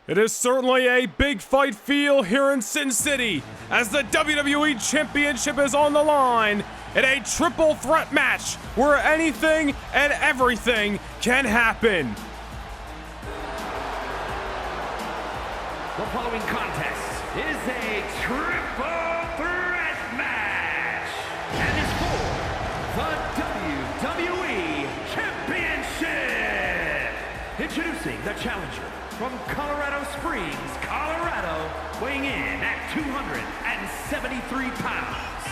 It is certainly a big fight feel here in Sin City as the WWE Championship is on the line in a triple threat match where anything and everything can happen. The following contest is a triple threat match and is for the WWE Championship. Introducing the challenger from Colorado Springs, Colorado, weighing in at 273 pounds,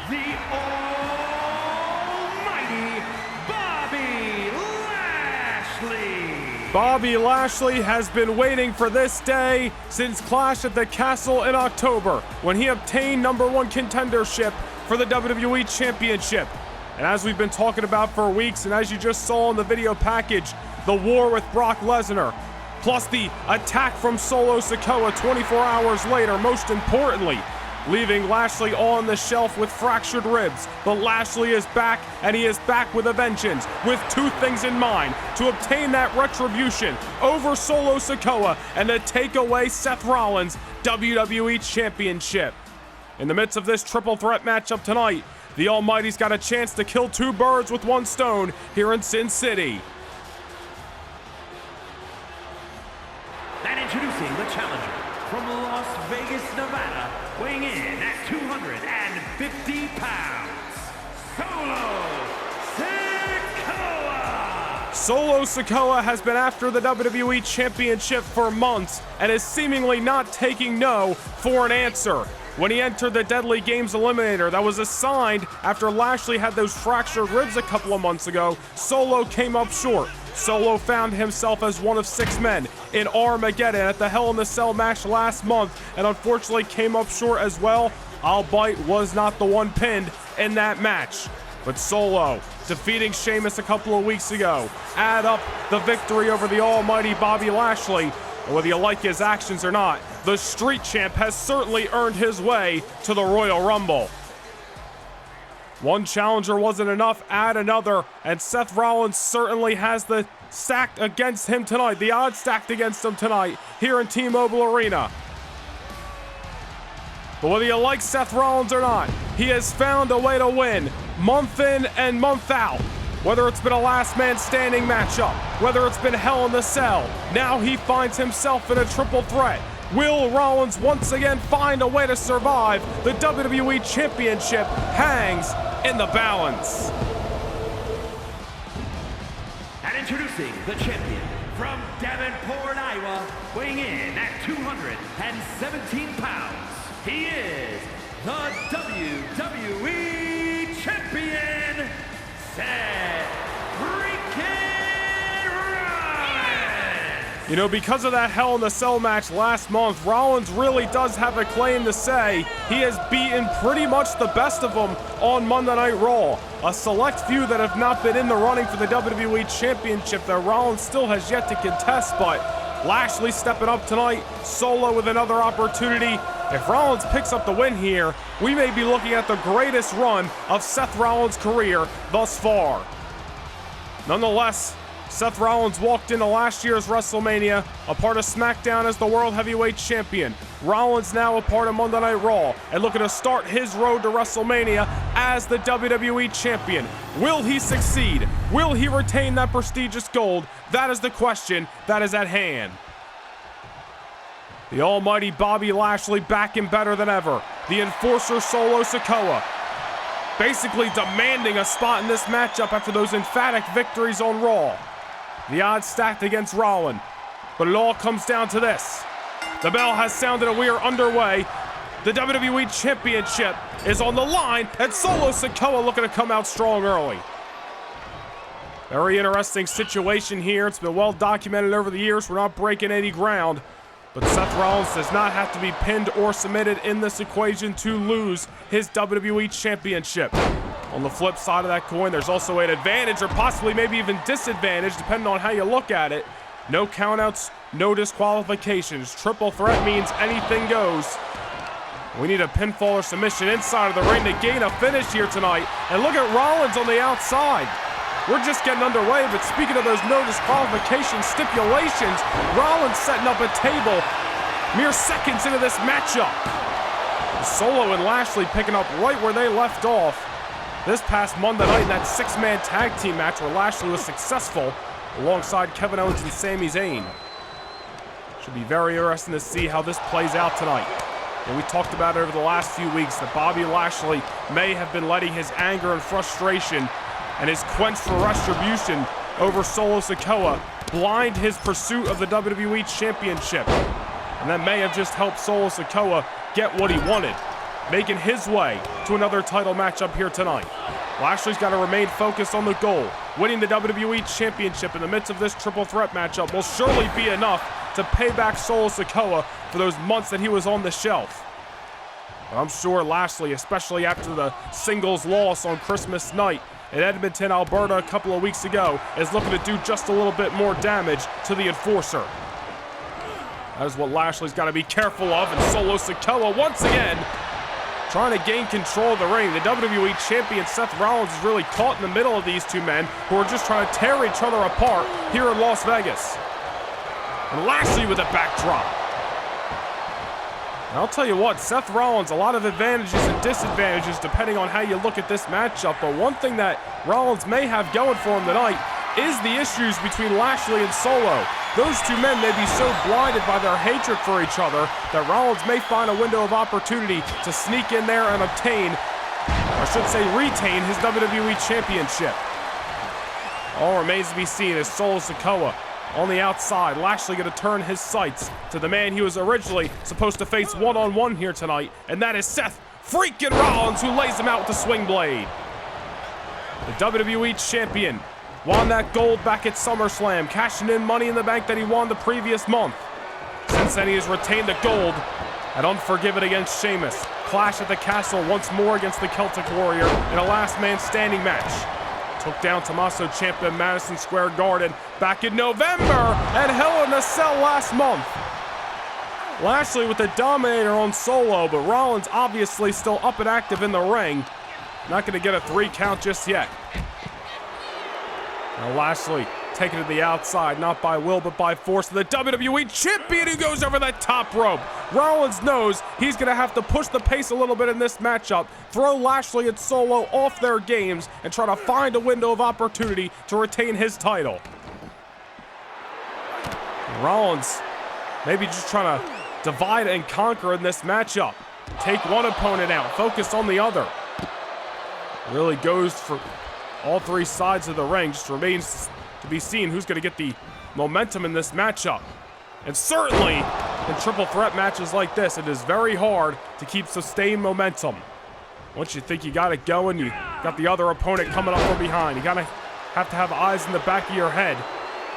the almighty Bobby Lashley. Bobby Lashley has been waiting for this day since Clash at the Castle in October, when he obtained #1 contendership for the WWE Championship. And as we've been talking about for weeks, and as you just saw in the video package, the war with Brock Lesnar, plus the attack from Solo Sikoa 24 hours later, most importantly, leaving Lashley on the shelf with fractured ribs. But Lashley is back, and he is back with a vengeance, with two things in mind: to obtain that retribution over Solo Sikoa and to take away Seth Rollins' WWE Championship. In the midst of this triple threat matchup tonight, the Almighty's got a chance to kill two birds with one stone here in Sin City. And introducing the challenger from Las Vegas, Nevada, weighing in at 250 pounds, Solo Sikoa. Solo Sikoa has been after the WWE Championship for months and is seemingly not taking no for an answer. When he entered the Deadly Games Eliminator that was assigned after Lashley had those fractured ribs a couple of months ago, Solo came up short. Solo found himself as one of 6 men in Armageddon at the Hell in the Cell match last month, and unfortunately came up short as well, albeit was not the one pinned in that match. But Solo, defeating Sheamus a couple of weeks ago, add up the victory over the almighty Bobby Lashley, and whether you like his actions or not, the Street Champ has certainly earned his way to the Royal Rumble. One challenger wasn't enough, add another, and Seth Rollins certainly has the stacked against him tonight, the odds stacked against him tonight here in T-Mobile Arena. But whether you like Seth Rollins or not, he has found a way to win month in and month out. Whether it's been a last man standing matchup, whether it's been Hell in the Cell, now he finds himself in a triple threat. Will Rollins once again find a way to survive? The WWE Championship hangs in the balance. And introducing the champion from Davenport, Iowa, weighing in at 217 pounds, he is the WWE Champion, Seth Rollins. You know, because of that Hell in the Cell match last month, Rollins really does have a claim to say he has beaten pretty much the best of them on Monday Night Raw. A select few that have not been in the running for the WWE Championship that Rollins still has yet to contest, but Lashley stepping up tonight, Solo with another opportunity. If Rollins picks up the win here, we may be looking at the greatest run of Seth Rollins' career thus far. Nonetheless, Seth Rollins walked into last year's WrestleMania a part of SmackDown as the World Heavyweight Champion. Rollins now a part of Monday Night Raw and looking to start his road to WrestleMania as the WWE Champion. Will he succeed? Will he retain that prestigious gold? That is the question that is at hand. The almighty Bobby Lashley back and better than ever. The enforcer Solo Sikoa basically demanding a spot in this matchup after those emphatic victories on Raw. The odds stacked against Rollins, but it all comes down to this. The bell has sounded and we are underway. The WWE Championship is on the line, and Solo Sikoa looking to come out strong early. Very interesting situation here. It's been well documented over the years. We're not breaking any ground. But Seth Rollins does not have to be pinned or submitted in this equation to lose his WWE Championship. On the flip side of that coin, there's also an advantage or possibly maybe even disadvantage, depending on how you look at it. No countouts, no disqualifications. Triple threat means anything goes. We need a pinfall or submission inside of the ring to gain a finish here tonight. And look at Rollins on the outside. We're just getting underway, but speaking of those no disqualification stipulations, Rollins setting up a table mere seconds into this matchup. Solo and Lashley picking up right where they left off this past Monday night in that six-man tag team match where Lashley was successful alongside Kevin Owens and Sami Zayn. Should be very interesting to see how this plays out tonight. And we talked about it over the last few weeks that Bobby Lashley may have been letting his anger and frustration and his quench for retribution over Solo Sikoa blind his pursuit of the WWE Championship. And that may have just helped Solo Sikoa get what he wanted, making his way to another title matchup here tonight. Lashley's got to remain focused on the goal. Winning the WWE Championship in the midst of this triple threat matchup will surely be enough to pay back Solo Sikoa for those months that he was on the shelf. But I'm sure Lashley, especially after the singles loss on Christmas night in Edmonton, Alberta a couple of weeks ago, is looking to do just a little bit more damage to the Enforcer. That is what Lashley's got to be careful of, and Solo Sikoa once again trying to gain control of the ring. The WWE Champion Seth Rollins is really caught in the middle of these two men who are just trying to tear each other apart here in Las Vegas. And Lashley with a backdrop. And I'll tell you what, Seth Rollins, a lot of advantages and disadvantages depending on how you look at this matchup, but one thing that Rollins may have going for him tonight is the issues between Lashley and Solo. Those two men may be so blinded by their hatred for each other that Rollins may find a window of opportunity to sneak in there and obtain, or I should say retain, his WWE Championship. All remains to be seen as Solo Sikoa on the outside. Lashley going to turn his sights to the man he was originally supposed to face one-on-one here tonight, and that is Seth freaking Rollins, who lays him out with the swing blade. The WWE Champion won that gold back at SummerSlam, cashing in Money in the Bank that he won the previous month. Since then, he has retained the gold at Unforgiven against Sheamus. Clash at the Castle once more against the Celtic Warrior in a last man standing match. Took down Tommaso Ciampa in Madison Square Garden back in November and Hell in a Cell last month. Lashley with the Dominator on Solo, but Rollins obviously still up and active in the ring. Not going to get a 3 count just yet. Now Lashley taken to the outside, not by will but by force. The WWE Champion who goes over that top rope. Rollins knows he's going to have to push the pace a little bit in this matchup, throw Lashley and Solo off their games, and try to find a window of opportunity to retain his title. Rollins maybe just trying to divide and conquer in this matchup. Take one opponent out, focus on the other. Really goes for all three sides of the ring. Just remains to be seen who's going to get the momentum in this matchup. And certainly in triple threat matches like this, it is very hard to keep sustained momentum. Once you think you got it going, you got the other opponent coming up from behind. You gotta have to have eyes in the back of your head.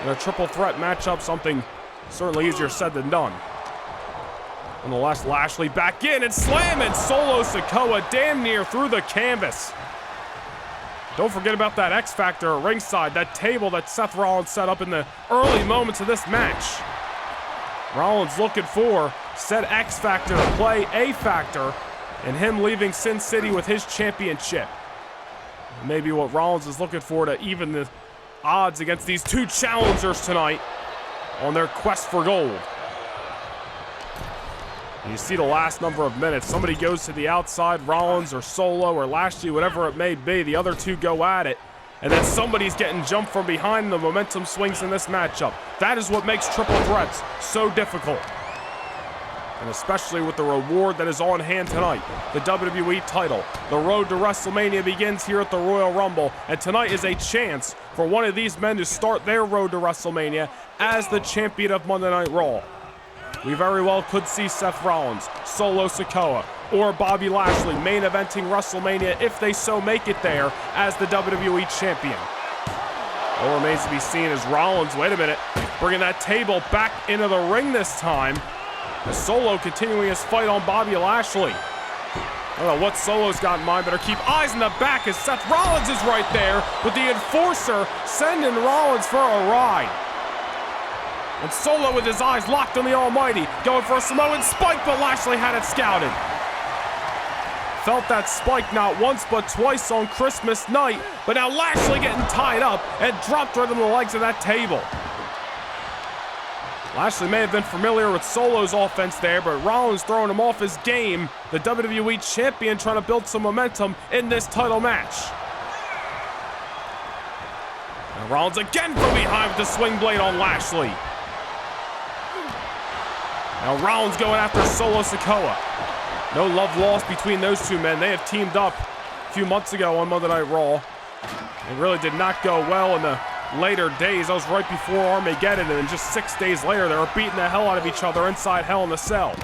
In a triple threat matchup, something certainly easier said than done. Nonetheless, Lashley back in and slamming Solo Sikoa damn near through the canvas. Don't forget about that X Factor at ringside, that table that Seth Rollins set up in the early moments of this match. Rollins looking for said X Factor to play a factor in him leaving Sin City with his championship. Maybe what Rollins is looking for to even the odds against these two challengers tonight on their quest for gold. And you see the last number of minutes. Somebody goes to the outside, Rollins or Solo or Lashley, whatever it may be. The other two go at it. And then somebody's getting jumped from behind, and the momentum swings in this matchup. That is what makes triple threats so difficult. And especially with the reward that is on hand tonight, the WWE title. The road to WrestleMania begins here at the Royal Rumble, and tonight is a chance for one of these men to start their road to WrestleMania as the champion of Monday Night Raw. We very well could see Seth Rollins, Solo Sikoa, or Bobby Lashley main eventing WrestleMania if they so make it there as the WWE Champion. All remains to be seen as Rollins, wait a minute, bringing that table back into the ring this time. As Solo continuing his fight on Bobby Lashley. I don't know what Solo's got in mind, better keep eyes in the back as Seth Rollins is right there with the Enforcer sending Rollins for a ride. And Solo with his eyes locked on the Almighty, going for a Samoan spike, but Lashley had it scouted. Felt that spike not once but twice on Christmas night, but now Lashley getting tied up and dropped right on the legs of that table. Lashley may have been familiar with Solo's offense there, but Rollins throwing him off his game. The WWE Champion trying to build some momentum in this title match. And Rollins again from behind with the swing blade on Lashley. Now Rollins going after Solo Sikoa. No love lost between those two men. They have teamed up a few months ago on Monday Night Raw. It really did not go well in the later days. That was right before Armageddon, and then just 6 days later, they were beating the hell out of each other inside Hell in a Cell.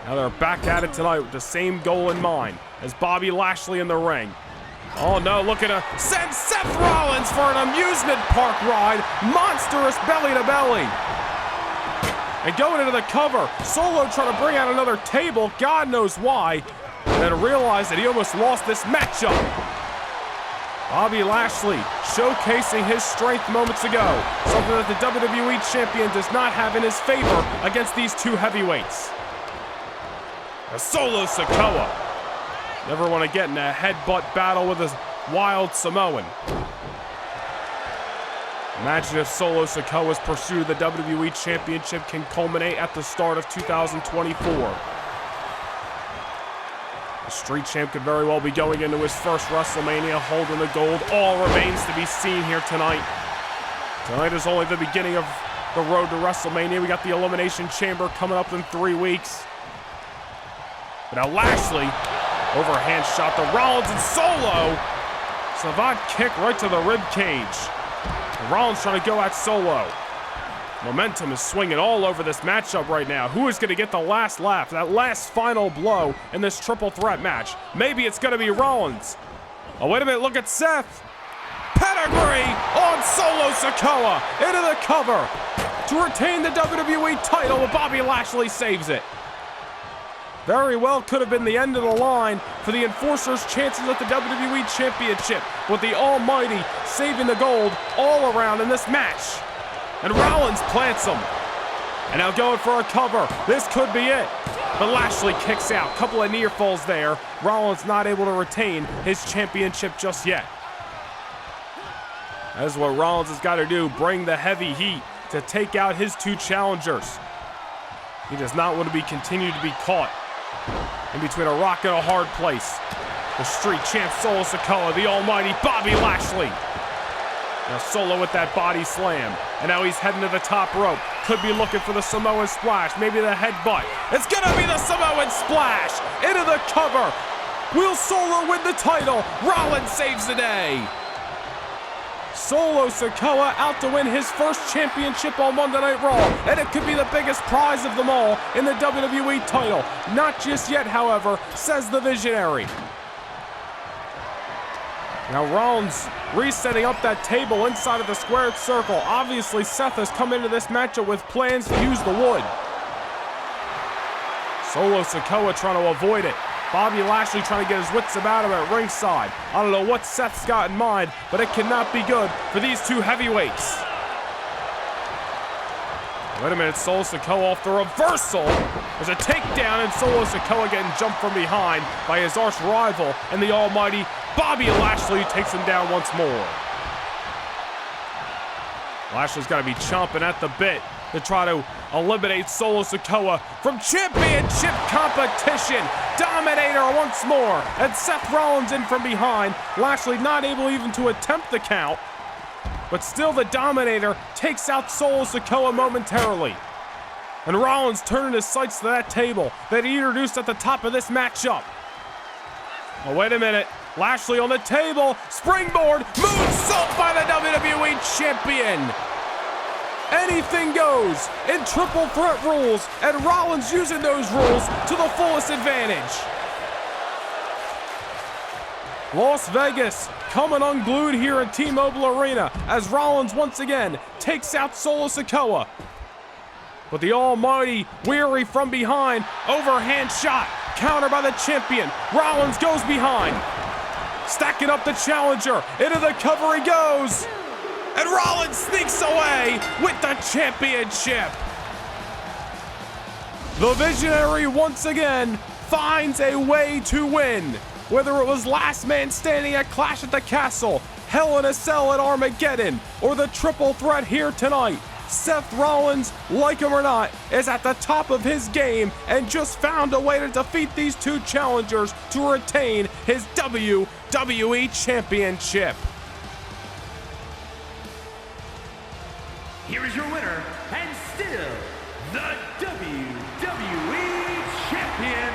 Now they're back at it tonight with the same goal in mind as Bobby Lashley in the ring. Oh no, look at send Seth Rollins for an amusement park ride. Monstrous belly to belly. And going into the cover, Solo trying to bring out another table, God knows why, and then realized that he almost lost this matchup. Bobby Lashley showcasing his strength moments ago, something that the WWE Champion does not have in his favor against these two heavyweights. A Solo Sikoa. Never want to get in a headbutt battle with a wild Samoan. Imagine if Solo Sikoa's pursuit of the WWE Championship can culminate at the start of 2024. The Street Champ could very well be going into his first WrestleMania holding the gold. All remains to be seen here tonight. Tonight is only the beginning of the road to WrestleMania. We got the Elimination Chamber coming up in 3 weeks. But now Lashley, overhand shot to Rollins and Solo. Savant kick right to the rib cage. Rollins trying to go at Solo. Momentum is swinging all over this matchup right now. Who is going to get the last laugh, that last final blow in this triple threat match? Maybe it's going to be Rollins. Oh, wait a minute, look at Seth. Pedigree on Solo Sikoa into the cover to retain the WWE title, but Bobby Lashley saves it. Very well could have been the end of the line for the Enforcer's chances at the WWE Championship, with the Almighty saving the gold all around in this match. And Rollins plants him. And now going for a cover. This could be it. But Lashley kicks out. Couple of near falls there. Rollins not able to retain his championship just yet. That is what Rollins has got to do. Bring the heavy heat to take out his two challengers. He does not want to be continued to be caught in between a rock and a hard place. The Street Champ Solo Sikoa, the almighty Bobby Lashley. Now Solo with that body slam. And now he's heading to the top rope. Could be looking for the Samoan splash, maybe the headbutt. It's gonna be the Samoan splash into the cover. Will Solo win the title? Rollins saves the day. Solo Sikoa out to win his first championship on Monday Night Raw, and it could be the biggest prize of them all in the WWE title. Not just yet, however, says the Visionary. Now Rollins resetting up that table inside of the squared circle. Obviously, Seth has come into this matchup with plans to use the wood. Solo Sikoa trying to avoid it. Bobby Lashley trying to get his wits about him at ringside. I don't know what Seth's got in mind, but it cannot be good for these two heavyweights. Wait a minute, Solo Sikoa off the reversal. There's a takedown, and Solo Sikoa getting jumped from behind by his arch rival and the almighty Bobby Lashley, takes him down once more. Lashley's got to be chomping at the bit to try to eliminate Solo Sikoa from championship competition. Dominator once more, and Seth Rollins in from behind. Lashley not able even to attempt the count, but still the Dominator takes out Solo Sikoa momentarily. And Rollins turning his sights to that table that he introduced at the top of this matchup. Oh, wait a minute. Lashley on the table, springboard, moonsault by the WWE Champion. Anything goes in triple threat rules, and Rollins using those rules to the fullest advantage. Las Vegas coming unglued here in T-Mobile Arena as Rollins once again takes out Solo Sikoa. But the almighty weary from behind, overhand shot, counter by the champion. Rollins goes behind. Stacking up the challenger, into the cover he goes, and Rollins sneaks away with the championship. The Visionary once again finds a way to win. Whether it was last man standing at Clash at the Castle, Hell in a Cell at Armageddon, or the triple threat here tonight, Seth Rollins, like him or not, is at the top of his game and just found a way to defeat these two challengers to retain his WWE Championship. Here is your winner, and still the WWE Champion,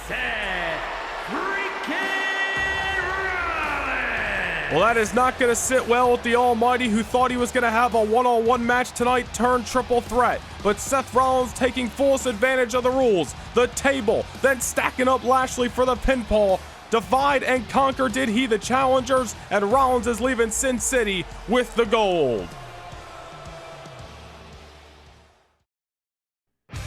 Seth freaking Rollins! Well, that is not going to sit well with the Almighty, who thought he was going to have a one-on-one match tonight turn triple threat. But Seth Rollins taking fullest advantage of the rules, the table, then stacking up Lashley for the pinfall. Divide and conquer did he the challengers, and Rollins is leaving Sin City with the gold.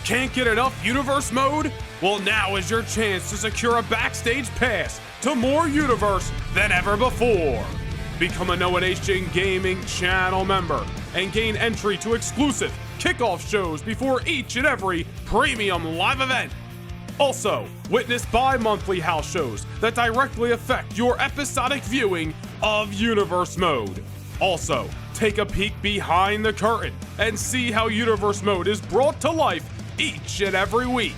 Can't get enough Universe mode? Well, now is your chance to secure a backstage pass to more Universe than ever before. Become a Noah Nation Gaming channel member and gain entry to exclusive kickoff shows before each and every premium live event. Also, witness bi-monthly house shows that directly affect your episodic viewing of Universe mode. Also, take a peek behind the curtain and see how Universe mode is brought to life each and every week.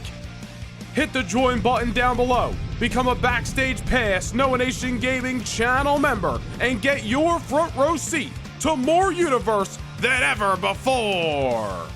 Hit the join button down below, become a Backstage Pass Noah Nation Gaming channel member, and get your front row seat to more Universe than ever before.